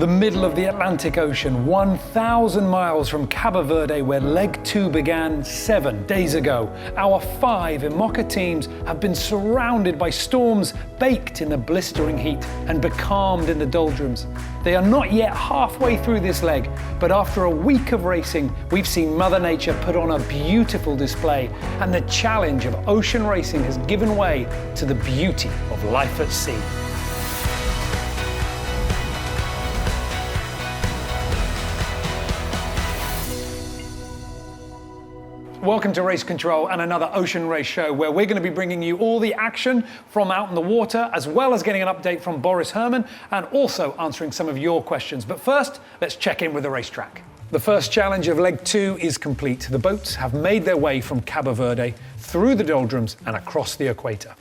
The middle of the Atlantic Ocean, 1,000 miles from Cabo Verde, where leg 2 began 7 days ago. Our 5 IMOCA teams have been surrounded by storms, baked in the blistering heat and becalmed in the doldrums. They are not yet halfway through this leg, but after a week of racing, we've seen Mother Nature put on a beautiful display, and the challenge of ocean racing has given way to the beauty of life at sea. Welcome to Race Control and another ocean race show where we're going to be bringing you all the action from out in the water, as well as getting an update from Boris Herrmann and also answering some of your questions. But first, let's check in with the racetrack. The first challenge of leg 2 is complete. The boats have made their way from Cabo Verde through the doldrums and across the equator.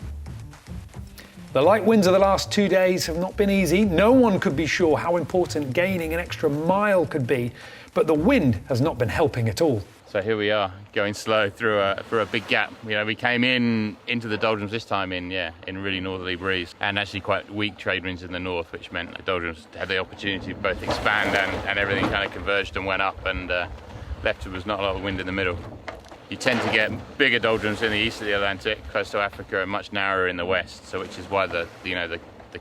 The light winds of the last 2 days have not been easy. No one could be sure how important gaining an extra mile could be, but the wind has not been helping at all. So here we are, going slow through a big gap. You know, we came into the doldrums this time in really northerly breeze, and actually quite weak trade winds in the north, which meant the doldrums had the opportunity to both expand and everything kind of converged and went up, and left was not a lot of wind in the middle. You tend to get bigger doldrums in the east of the Atlantic, close to Africa, and much narrower in the west. So which is why the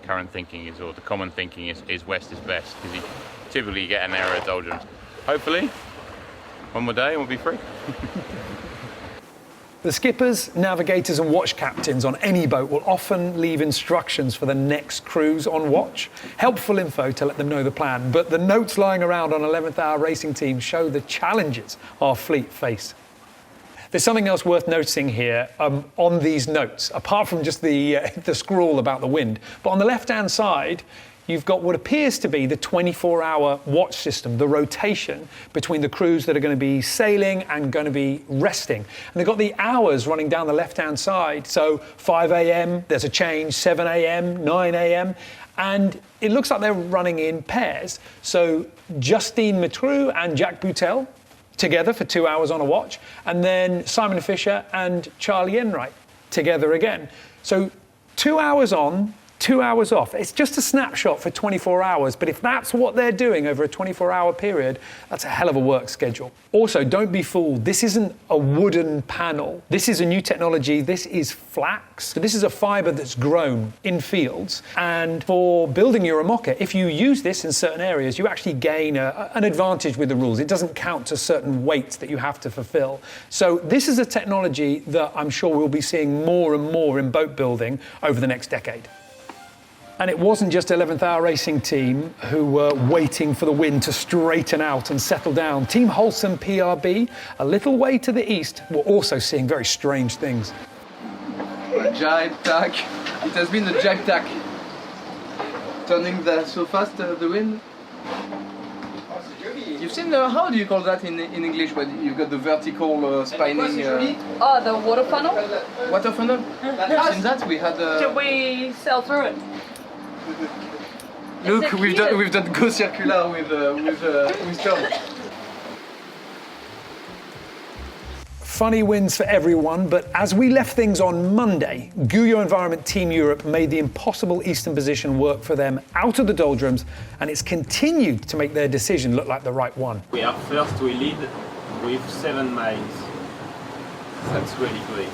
current thinking is, or the common thinking is west is best, because you typically get a narrower doldrums. Hopefully, one more day and we'll be free. The skippers, navigators and watch captains on any boat will often leave instructions for the next cruise on watch. Helpful info to let them know the plan, but the notes lying around on 11th hour racing teams show the challenges our fleet face. There's something else worth noticing here on these notes, apart from just the scrawl about the wind. But on the left-hand side, you've got what appears to be the 24-hour watch system, the rotation between the crews that are going to be sailing and going to be resting. And they've got the hours running down the left-hand side. So 5 a.m., there's a change, 7 a.m., 9 a.m., and it looks like they're running in pairs. So Justine Matreau and Jacques Boutel together for 2 hours on a watch, and then Simon Fisher and Charlie Enright together again. So 2 hours on, 2 hours off. It's just a snapshot for 24 hours, but if that's what they're doing over a 24-hour period, that's a hell of a work schedule. Also, don't be fooled. This isn't a wooden panel. This is a new technology. This is flax. So this is a fiber that's grown in fields. And for building your IMOCA, if you use this in certain areas, you actually gain an advantage with the rules. It doesn't count to certain weights that you have to fulfill. So this is a technology that I'm sure we'll be seeing more and more in boat building over the next decade. And it wasn't just 11th Hour Racing Team who were waiting for the wind to straighten out and settle down. Team Wholesome PRB, a little way to the east, were also seeing very strange things. Jibe tack. It has been a jibe tack. Turning so fast the wind. You've seen how do you call that in English when you've got the vertical spinning? The water funnel. Water funnel? You've seen that? We had. Should we sail through it? Look, we've done go circular with Tom. Funny winds for everyone, but as we left things on Monday, Guyot Environment Team Europe made the impossible eastern position work for them out of the doldrums, and it's continued to make their decision look like the right one. We are first, we lead with 7 miles. That's really great.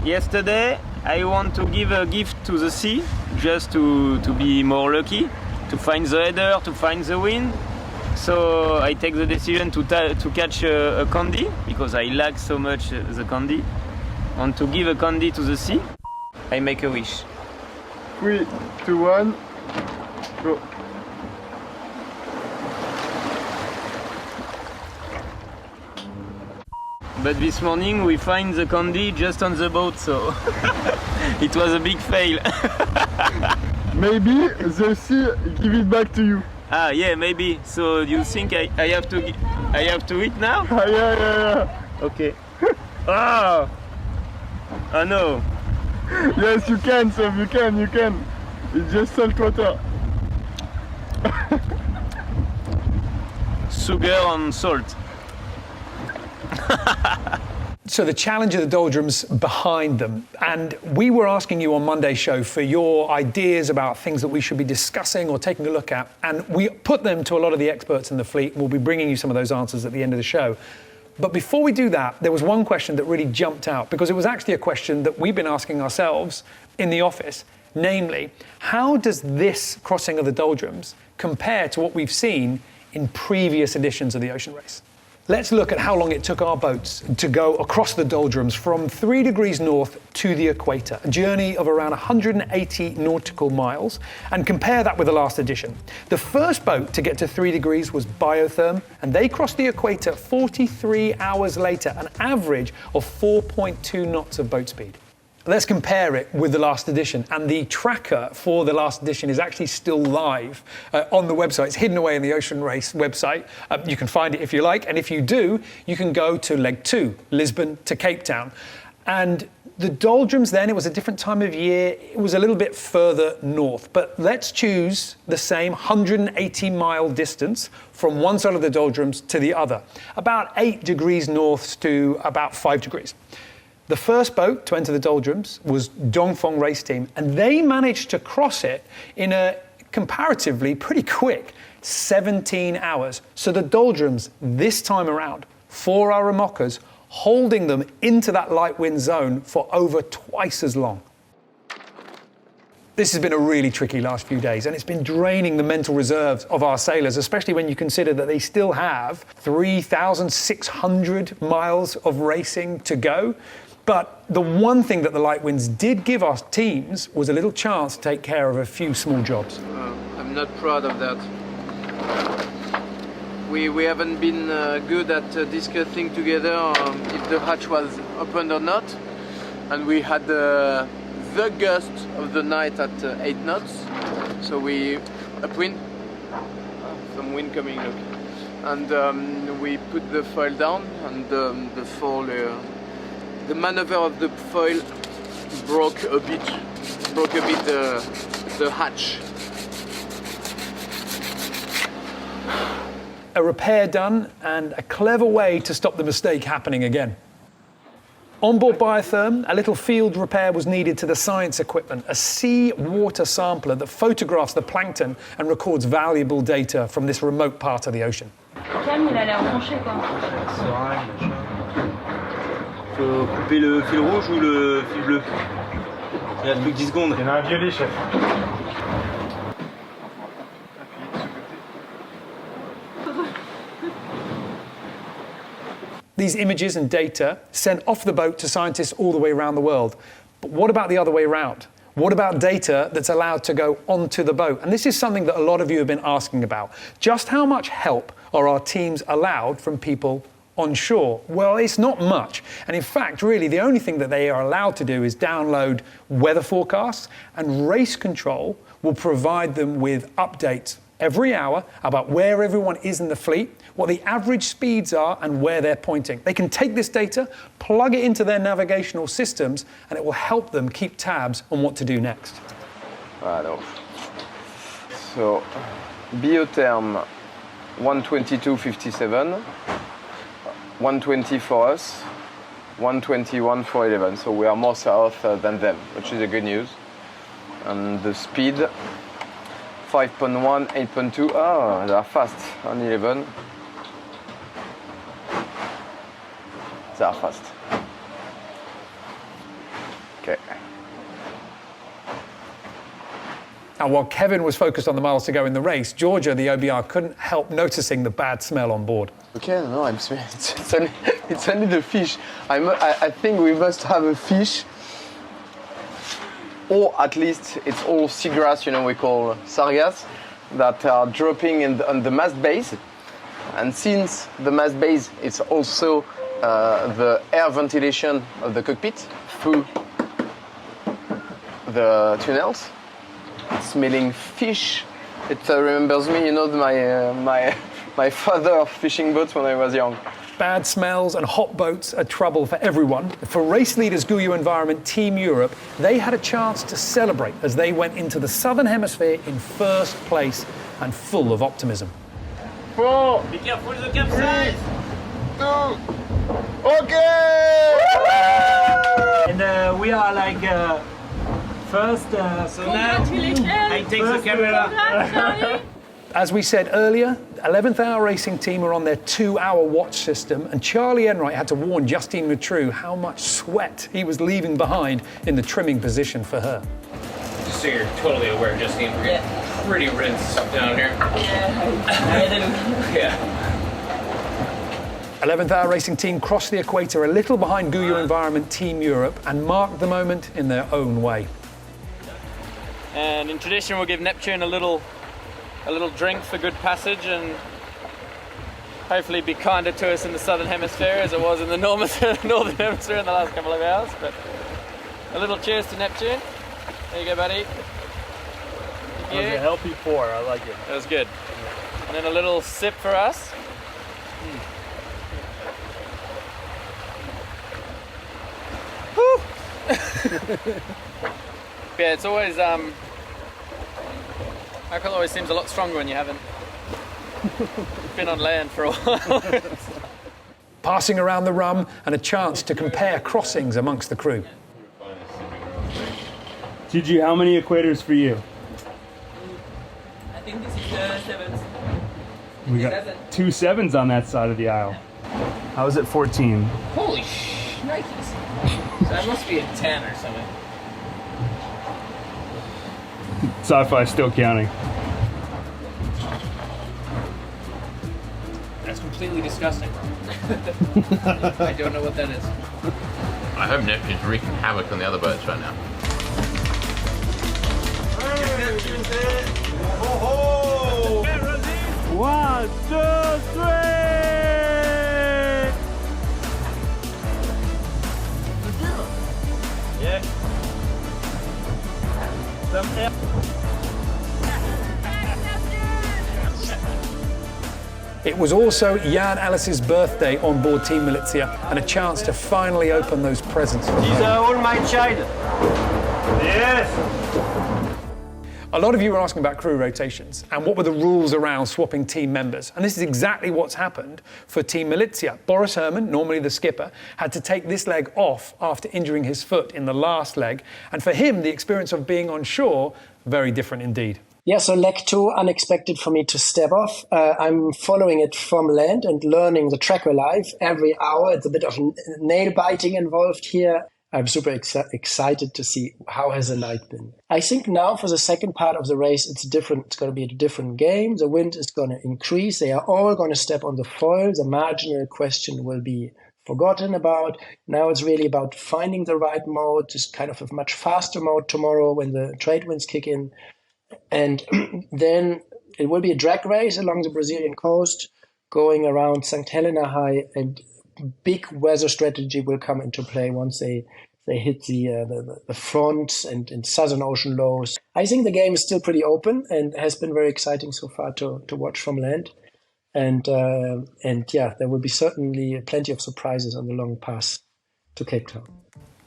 Yesterday, I want to give a gift to the sea, just to be more lucky, to find the header, to find the wind. So I take the decision to catch a candy, because I like so much the candy. And to give a candy to the sea, I make a wish. 3, 2, 1, go. But this morning we find the candy just on the boat, so it was a big fail. Maybe the sea give it back to you. Ah, yeah, maybe. So you think I have to eat now? Yeah. Okay. Ah! Oh no. Yes, you can, Sam. You can. It's just salt water. Sugar and salt. So the challenge of the doldrums behind them. And we were asking you on Monday's show for your ideas about things that we should be discussing or taking a look at. And we put them to a lot of the experts in the fleet. And we'll be bringing you some of those answers at the end of the show. But before we do that, there was one question that really jumped out, because it was actually a question that we've been asking ourselves in the office. Namely, how does this crossing of the doldrums compare to what we've seen in previous editions of the ocean race? Let's look at how long it took our boats to go across the doldrums from 3 degrees north to the equator, a journey of around 180 nautical miles, and compare that with the last edition. The first boat to get to 3 degrees was Biotherm, and they crossed the equator 43 hours later, an average of 4.2 knots of boat speed. Let's compare it with the last edition, and the tracker for the last edition is actually still live on the website. It's hidden away in the Ocean Race website. You can find it if you like, and if you do, you can go to leg 2, Lisbon to Cape Town. And the doldrums then, it was a different time of year, it was a little bit further north, but let's choose the same 180-mile distance from one side of the doldrums to the other, about 8 degrees north to about 5 degrees. The first boat to enter the doldrums was Dongfeng Race Team, and they managed to cross it in a comparatively pretty quick 17 hours. So the doldrums this time around, for our IMOCAs, holding them into that light wind zone for over twice as long. This has been a really tricky last few days, and it's been draining the mental reserves of our sailors, especially when you consider that they still have 3,600 miles of racing to go. But the one thing that the light winds did give our teams was a little chance to take care of a few small jobs. I'm not proud of that. We haven't been good at discussing together if the hatch was opened or not. And we had the gust of the night at 8 knots. So we upwind, some wind coming, look. And we put the foil down, and the foil, the maneuver of the foil broke a bit the hatch. A repair done, and a clever way to stop the mistake happening again. On board Biotherm, a little field repair was needed to the science equipment, a sea water sampler that photographs the plankton and records valuable data from this remote part of the ocean. Cam, il a l'air penché, quoi. Faut couper le fil rouge ou le fil bleu? Il reste plus que 10 secondes. Il y en a un violet, chef. These images and data sent off the boat to scientists all the way around the world. But what about the other way around? What about data that's allowed to go onto the boat? And this is something that a lot of you have been asking about. Just how much help are our teams allowed from people on shore? Well, it's not much. And in fact, really, the only thing that they are allowed to do is download weather forecasts, and race control will provide them with updates every hour about where everyone is in the fleet, what the average speeds are, and where they're pointing. They can take this data, plug it into their navigational systems, and it will help them keep tabs on what to do next. Voilà. So, Biotherm 122.57, 120 for us, 121 for 11. So we are more south than them, which is a good news. And the speed, 5.1, 8.2. Oh, they are fast on 11. They are fast. Okay. And while Kevin was focused on the miles to go in the race, Georgia, the OBR, couldn't help noticing the bad smell on board. Okay, no, I'm smelling. It's only the fish. I think we must have a fish, or at least it's all seagrass, we call sargass, that are dropping on the mast base. And since the mast base is also the air ventilation of the cockpit through the tunnels, smelling fish. It remembers me, my father fishing boats when I was young. Bad smells and hot boats are trouble for everyone. For race leaders GUYU Environment Team Europe, they had a chance to celebrate as they went into the Southern Hemisphere in first place and full of optimism. 4, Be careful the capsize! 2, Okay! And we are like first. So now I take the camera. As we said earlier, 11th Hour Racing Team are on their 2-hour watch system, and Charlie Enright had to warn Justine Matreau how much sweat he was leaving behind in the trimming position for her. Just so you're totally aware, Justine, we're getting pretty rinsed up down here. Yeah. 11th Hour Racing Team crossed the equator a little behind Gouye Environment Team Europe and marked the moment in their own way. And in tradition, we'll give Neptune a little drink for good passage, and hopefully be kinder to us in the Southern Hemisphere as it was in the Northern Hemisphere in the last couple of hours. But a little cheers to Neptune. There you go, buddy. That was a healthy pour, I like it. That was good. And then a little sip for us. Woo! Yeah, it's always alcohol always seems a lot stronger when you haven't been on land for a while. Passing around the rum and a chance to compare crossings amongst the crew. Gigi, how many equators for you? I think this is the 7th. We got 2 7s on that side of the aisle. How is it 14? Holy Nikes. So that must be a 10 or something. Sci-fi still counting. That's completely disgusting. I don't know what that is. I hope Neptune's wreaking havoc on the other boats right now. One, two, three! Yeah. It was also Jan Ellis's birthday on board Team Militia and a chance to finally open those presents. These are all my child. Yes. A lot of you were asking about crew rotations and what were the rules around swapping team members. And this is exactly what's happened for Team Militia. Boris Herrmann, normally the skipper, had to take this leg off after injuring his foot in the last leg. And for him, the experience of being on shore, very different indeed. Yeah, so leg 2, unexpected for me to step off. I'm following it from land and learning the track alive every hour. It's a bit of nail biting involved here. I'm super excited to see how has the night been. I think now for the second part of the race, it's different. It's going to be a different game. The wind is going to increase. They are all going to step on the foil. The marginal question will be forgotten about. Now it's really about finding the right mode, just kind of a much faster mode tomorrow when the trade winds kick in. And then it will be a drag race along the Brazilian coast, going around St. Helena High, and big weather strategy will come into play once they hit the front and Southern Ocean lows. I think the game is still pretty open and has been very exciting so far to watch from land. And yeah, there will be certainly plenty of surprises on the long pass to Cape Town.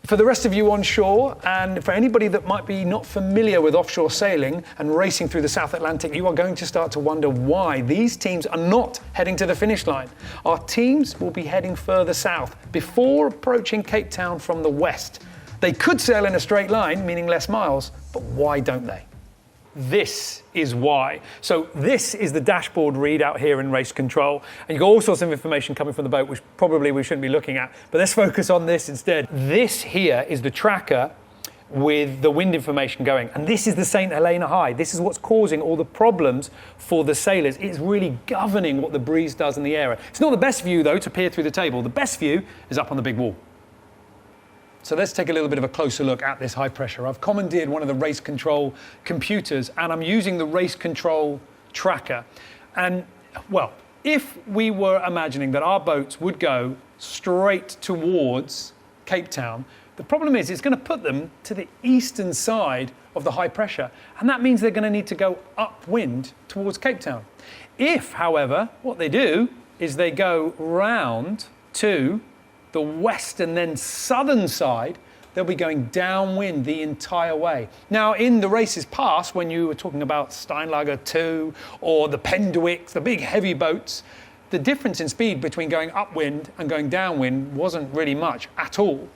For the rest of you on shore, and for anybody that might be not familiar with offshore sailing and racing through the South Atlantic, you are going to start to wonder why these teams are not heading to the finish line. Our teams will be heading further south before approaching Cape Town from the west. They could sail in a straight line, meaning less miles, but why don't they? This is why. So this is the dashboard read out here in race control. And you've got all sorts of information coming from the boat, which probably we shouldn't be looking at. But let's focus on this instead. This here is the tracker with the wind information going. And this is the St. Helena High. This is what's causing all the problems for the sailors. It's really governing what the breeze does in the area. It's not the best view, though, to peer through the table. The best view is up on the big wall. So let's take a little bit of a closer look at this high pressure. I've commandeered one of the race control computers and I'm using the race control tracker. And, well, if we were imagining that our boats would go straight towards Cape Town, the problem is it's going to put them to the eastern side of the high pressure. And that means they're going to need to go upwind towards Cape Town. If, however, what they do is they go round to the west and then southern side, they'll be going downwind the entire way. Now, in the races past, when you were talking about Steinlager 2 or the Pendwick, the big heavy boats, the difference in speed between going upwind and going downwind wasn't really much at all.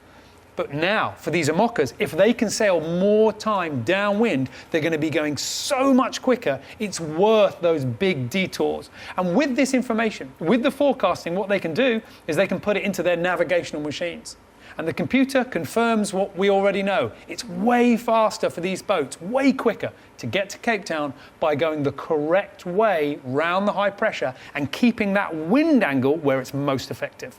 But now, for these IMOCAs, if they can sail more time downwind, they're going to be going so much quicker, it's worth those big detours. And with this information, with the forecasting, what they can do is they can put it into their navigational machines. And the computer confirms what we already know. It's way faster for these boats, way quicker to get to Cape Town by going the correct way round the high pressure and keeping that wind angle where it's most effective.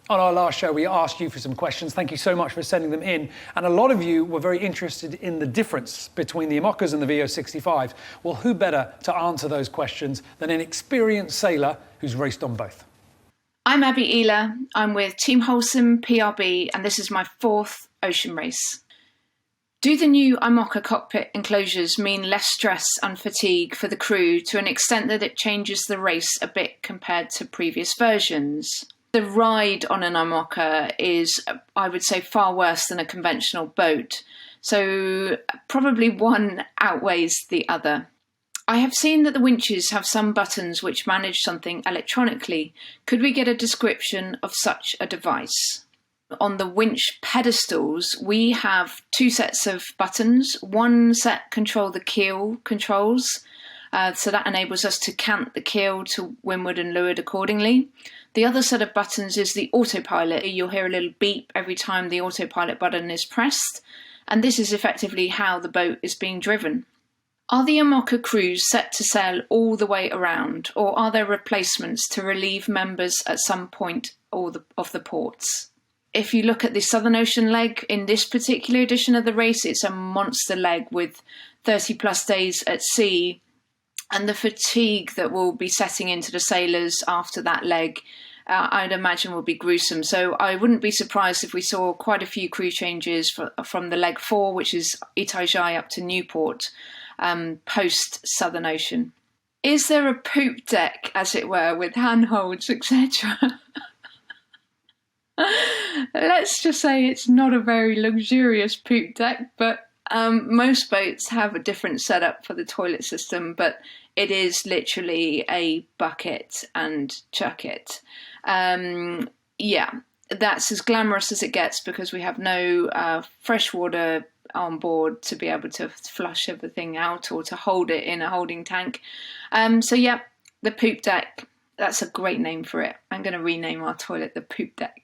On our last show, we asked you for some questions. Thank you so much for sending them in. And a lot of you were very interested in the difference between the IMOCAs and the VO65s. Well, who better to answer those questions than an experienced sailor who's raced on both? I'm Abby Ehler. I'm with Team Wholesome PRB, and this is my 4th ocean race. Do the new IMOCA cockpit enclosures mean less stress and fatigue for the crew to an extent that it changes the race a bit compared to previous versions? The ride on an IMOCA is, I would say, far worse than a conventional boat, so probably one outweighs the other. I have seen that the winches have some buttons which manage something electronically. Could we get a description of such a device? On the winch pedestals, we have 2 sets of buttons. One set control the keel controls, so that enables us to cant the keel to windward and leeward accordingly. The other set of buttons is the autopilot. You'll hear a little beep every time the autopilot button is pressed, and this is effectively how the boat is being driven. Are the IMOCA crews set to sail all the way around, or are there replacements to relieve members at some point of the ports? If you look at the Southern Ocean leg in this particular edition of the race, it's a monster leg with 30 plus days at sea, and the fatigue that will be setting into the sailors after that leg, I'd imagine will be gruesome. So I wouldn't be surprised if we saw quite a few crew changes from the leg 4, which is Itajaí up to Newport, post Southern Ocean. Is there a poop deck, as it were, with handholds, etc.? Let's just say it's not a very luxurious poop deck, but most boats have a different setup for the toilet system, but it is literally a bucket and chuck it. Yeah, that's as glamorous as it gets because we have no fresh water on board to be able to flush everything out or to hold it in a holding tank. So yeah, the poop deck, that's a great name for it. I'm going to rename our toilet the poop deck.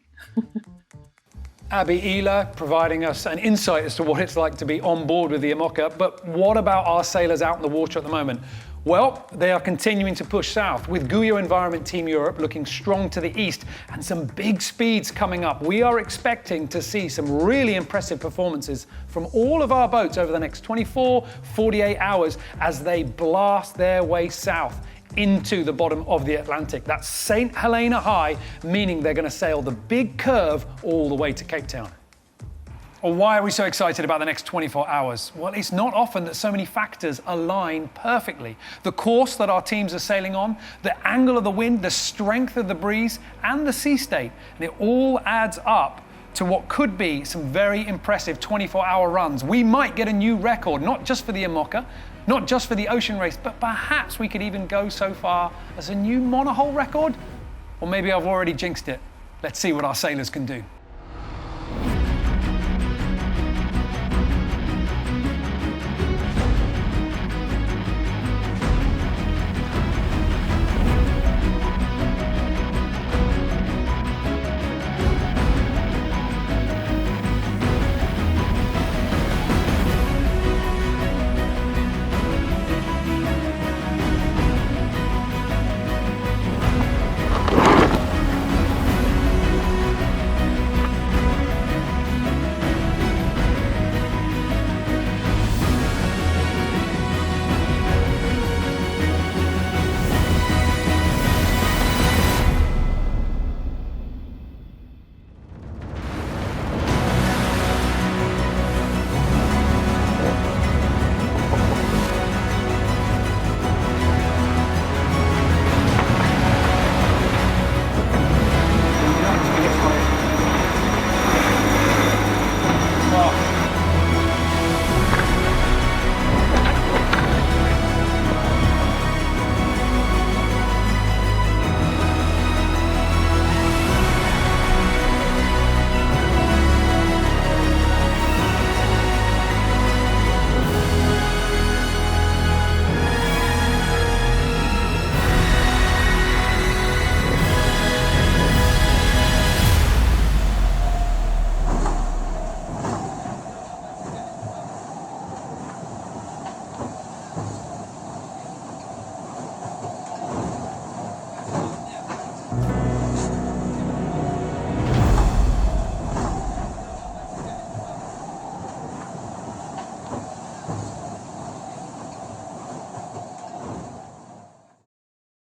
Abby Ehler providing us an insight as to what it's like to be on board with the IMOCA. But what about our sailors out in the water at the moment? Well, they are continuing to push south, with Guyo Environment Team Europe looking strong to the east and some big speeds coming up. We are expecting to see some really impressive performances from all of our boats over the next 24, 48 hours as they blast their way south into the bottom of the Atlantic. That's St. Helena high, meaning they're going to sail the big curve all the way to Cape Town. Well, why are we so excited about the next 24 hours? Well, it's not often that so many factors align perfectly. The course that our teams are sailing on, the angle of the wind, the strength of the breeze, and the sea state. And it all adds up to what could be some very impressive 24-hour runs. We might get a new record, not just for the IMOCA, not just for the ocean race, but perhaps we could even go so far as a new monohull record. Or maybe I've already jinxed it. Let's see what our sailors can do.